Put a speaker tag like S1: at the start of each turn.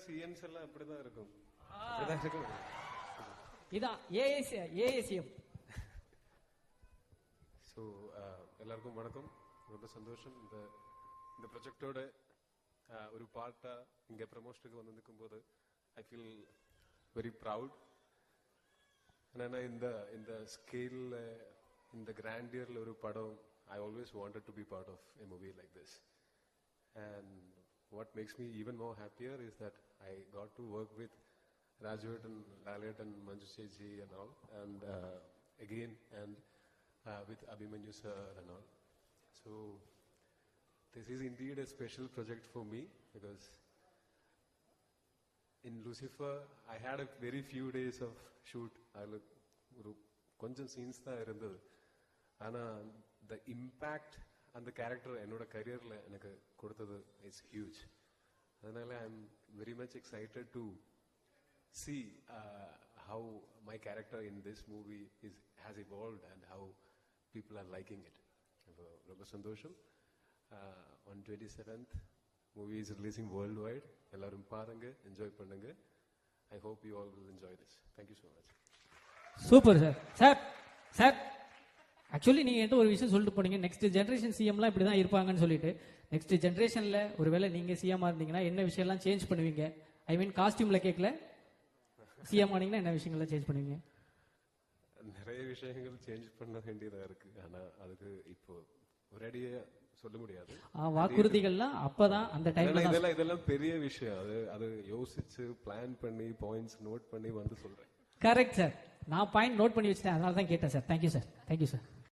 S1: CMs எல்லாம் அப்படிதான் இருக்கும். அப்படிதான் இருக்கும்.
S2: இதான் ஏஏசிஎம்.
S1: ஸோ எல்லாருக்கும் வணக்கம். ரொம்ப சந்தோஷம் இந்த ப்ரொஜெக்டோட ஒரு பார்ட்டா இங்க ப்ரமோஷனுக்கு வந்து நிற்கும் போது ஐ ஃபீல் வெரி ப்ரவுட். ஏன்னா இந்த ஸ்கேல்ல இந்த கிராண்டியர்ல ஒரு படம் I always wanted to be part of a movie like this. And what makes me even more happier is that I got to work with Rajat and Lalit and Manju Cheji and all, and again, and with Abhimanyu sir and all. So this is indeed a special project for me because in Lucifer I had a very few days of shoot. கொஞ்சம் scenes தான் இருந்தது. ஆனால் the impact அந்த character என்னோட கரியர்ல எனக்கு கொடுத்தது it's huge. அதனால I am very much excited to see how my character in this movie has evolved and how people are liking it. ரொம்ப சந்தோஷம். On 27th movie is releasing worldwide. எல்லாரும் பாருங்க, enjoy பண்ணுங்க. I hope you all will enjoy this. Thank you so much.
S2: Super sir. Sir actually நீங்க என்கிட்ட ஒரு விஷயம் சொல்லிட்டு போனீங்க, நெக்ஸ்ட் ஜென்ரேஷன் சிஎம்லாம் இப்படி தான் இருப்பாங்கன்னு சொல்லிட்டு. நெக்ஸ்ட் ஜென்ரேஷன்ல ஒருவேளை நீங்க சிஎம்மா இருந்தீங்கன்னா என்ன விஷயம்லாம் சேஞ்ச் பண்ணுவீங்க? ஐ மீன் காஸ்டியூம்ல கேட்கல, சிஎம் ஆனீங்கன்னா என்ன விஷயங்கள்லாம் சேஞ்ச் பண்ணுவீங்க?
S1: நிறைய விஷயங்கள் சேஞ்ச் பண்ண வேண்டியதா இருக்கு. ஆனா அதுக்கு இப்போ ஒரேடியா சொல்ல முடியாது.
S2: வாக்குறுதிகள்லாம் அப்பதான் அந்த டைம்ல
S1: இதெல்லாம் பெரிய விஷயம். அது யோசிச்சு பிளான் பண்ணி பாயிண்ட்ஸ் நோட் பண்ணி வந்து சொல்றேன்.
S2: Correct sir. நான் பாயிண்ட் நோட் பண்ணி வச்சிட்டேன், அதனால தான் கேட்டேன் சார். Thank you sir.